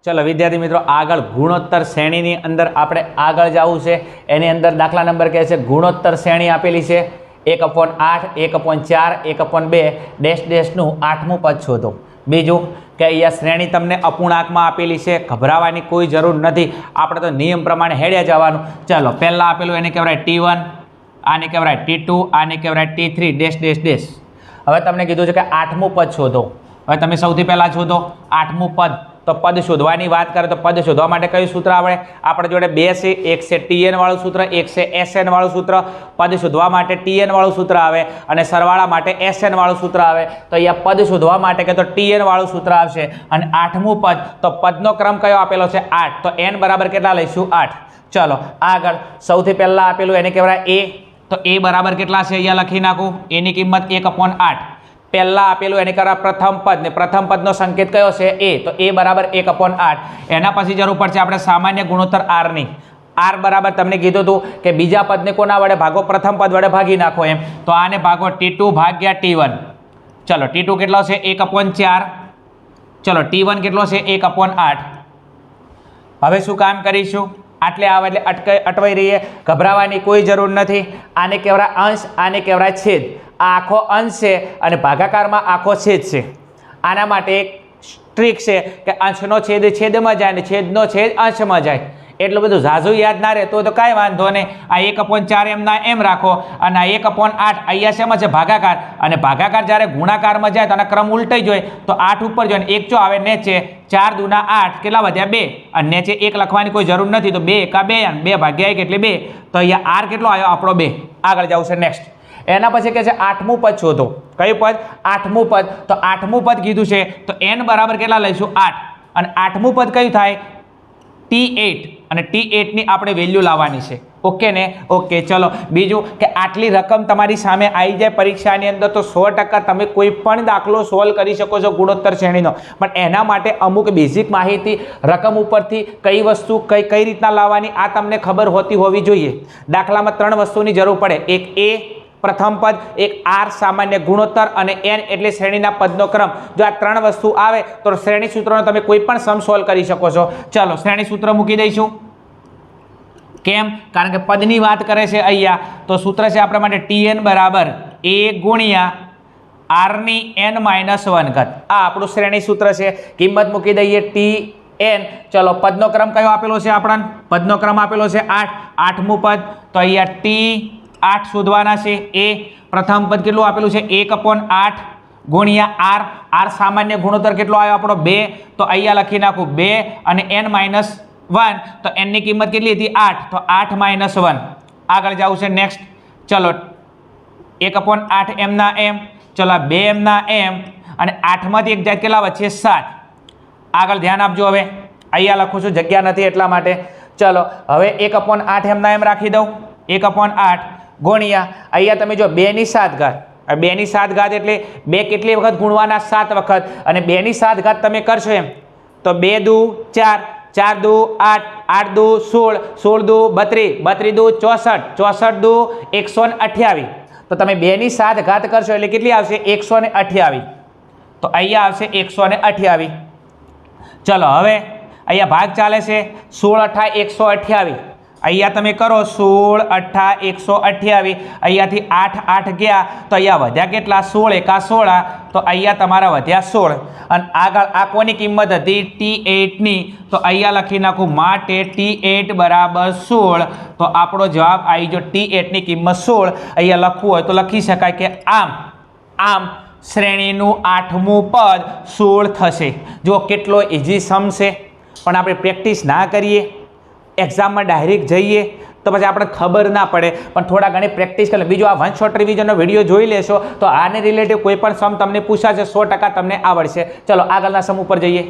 चलो विद्यार्थी मित्रों आगळ गुणोत्तर श्रेणीनी अंदर आपणे आगळ जावुं छे। एनी अंदर दाखला नंबर कहे छे गुणोत्तर श्रेणी आपेली छे 1/8 1/4 1/2 डैश डैशनुं 8मुं पद शोधो। बीजुं के अहींया श्रेणी तमने अपूर्णांकमां आपेली छे, गभरावानी कोई जरूर नथी, आपणे तो नियम प्रमाणे हेड्या जवानुं। चलो पहेला आपेલું એને કહેવાય T1, આને કહેવાય T2, આને કહેવાય T3 ડેશ ડેશ ડેશ। હવે તમને કીધું છે કે 8મું પદ શોધો। હવે તમે સૌથી પહેલા શોધો 8મું પદ। तो पद शोधवानी बात करें तो पद शोधवा माटे कयुं सूत्र आवडे आपणे जोडे बे छे, एक छे TN वाळुं सूत्र, एक छे SN वाळुं सूत्र। पद शोधवा माटे TN वाळुं सूत्र आवे अने सरवाळा माटे SN वाळुं सूत्र आवे। तो अहींया पद शोधवा माटे के तो TN वाळुं सूत्र आवशे अने 8मुं पद तो पदनो क्रम कयो आपेलो छे 8 तो n बराबर केटला लईशुं 8। चलो आगळ सौथी पहेला आपेલું એને कहेवाय A तो A बराबर केटला छे अहींया लखी नाखो A ની કિંમત 1/8। पहला आपेલું એને करा प्रथम पद ने प्रथम पदनो संकेत कयो छे A तो A बराबर 1/8। एना पछी जरूर पड़शे आपणे सामान्य गुणोत्तर R नी। R बराबर तमने कीधुं हतुं के बीजा पद ने कोना वडे भागो प्रथम पद वडे भागी नाखो एम तो आने भागो T2 भाग्या T1। चलो T2 केटलो छे 1/4। चलो T1 केटलो छे 1/8। हवे शुं काम करीशुं आटले आवे एटले अटवाई रहीए, गभरावानी कोई जरूर नथी। आने कहेवाय अंश, आने कहेवाय छेद। आ आखो अंश है और भागाकार में आखो छेद से। आना माटे एक ट्रीक है कि अंशनो छेद छेद में जाए, छेदनो छेद अंश में जाए। एटलुं बधुं झाझू याद ना रहे तो कांई वांधो नहीं। आ 1/4 एमना एम राखो अने 1/8 अहींया शेमां छे भागाकार अने भागाकार ज्यारे गुणाकार में जाए तो आना क्रम उल्टाई जोईए तो 8 उपर जोईए 1 जो आवे नीचे 4 दूना 8 केटला वध्या 2 अने नीचे 1 लखवानी कोई जरूर नहीं तो 2 एका 2 अने 2 भाग्या 1 એટલે 2 तो अहींया R केटलो आव्यो आपणो 2। आगळ जावुं छे नेक्स्ट। एना पछी कहे छे 8मुं पद शोधो। कयुं पद 8मुं पद तो 8मुं पद कीधुं छे तो n बराबर केटला लईशुं 8 अने 8मुं पद कयुं थाय T8 अने T8 नी आपणे वेल्यू लाववानी छे। ओके ने ओके। चलो बीजू के आटली रकम तमारी सामे आई जाए परीक्षानी अंदर तो 100% तमे कोई पण दाखलो सोल्व करी शको छो गुणोत्तर श्रेणीनो। पण एना माटे अमुक बेसिक माहिती रकम उपरथी कई वस्तु कई रीतना लाववानी आ तमने खबर होती होवी जोईए। दाखलामां 3 वस्तुनी जरूर पड़े, एक A प्रथम पद, एक R सामान्य गुणोत्तर अने n एटले श्रेणीना पदनो क्रम। जो आ 3 वस्तु आवे तो श्रेणी सूत्रनो तमे कोई पण सम सोल्व करी शको छो। चलो श्रेणी सूत्र मूकी दईशुं। केम? कारण के पदनी बात करे छे अहींया तो सूत्र छे आपणा माटे Tn बराबर A गुणिया R नी n-1 घात। आ आपणुं श्रेणी सूत्र छे। किंमत मूकी दઈએ Tn। चलो पदनो क्रम कयो आपेलो छे आपणाने? पदनो क्रम आपेलो छे 8। 8मुं पद तो अहींया T8 शोधवाना छे। A प्रथम पद केटલું आपेલું છે 1/8 गुणिया R। R सामान्य गुणोत्तर केटલો आव्यो આપણો 2 तो अहींया लखी नाखું 2 અને n-1 तो n ની કિંમત કેટલી હતી 8 तो 8-1। આગળ જાવું છે નેક્સ્ટ। ચલો 1/8 m ના m, ચલો 2 m ના m અને 8 માંથી એક જાય કેટલા વચ્ચે 7। આગળ ધ્યાન આપજો। હવે અહીંયા લખું છું જગ્યા નથી એટલા માટે। ચલો હવે 1/8 m ના m રાખી દઉં 1/8 गुणिया अहींया तमे जो 2 ની 7 घात। 2 ની 7 घात एटले 2 કેટલી વખત ગુણવાના 7 વખત અને 2 ની 7 घात તમે કરશો એમ તો 2 દુ 4 4 દુ 8 8 દુ 16 16 દુ 32 32 દુ 64 64 દુ 128 तो તમે 2 ની 7 घात करशो એટલે કેટલી આવશે 128। तो अहींया आवशे 128। चलो हवे अहींया भाग चाले छे 16 * 8 128। अहींया तमे करो 16 * 8 128। अहींयाथी 8 8 गया तो अहींया वध्या केटला 16 एका 16 तो अहींया तमारा वध्या 16 अने आगळ आ कोनी किंमत हती T8 नी तो अहींया लखी नाखुं माटे T8 बराबर 16 तो आपणो जवाब आई जो T8 नी किंमत 16। अहींया लखવું હોય तो लखी शकाय के आम श्रेणीनुं 8मुं पद 16 थशे। जो केटलो इजी सम छे पण आपणे प्रेक्टिस ना करीए एक्जाम में डायरेक्ट जाइए तो पछी आपणे खबर ना पड़े। पण थोड़ा घणी प्रेक्टिस कर। बीजो आ 1 शॉर्ट रिविजननो विडियो जोई लेशो तो आने रिलेटिव कोई पण सम तमने पूछाशे 100% तमने आवड़शे। चलो आगळना सम उपर जईए।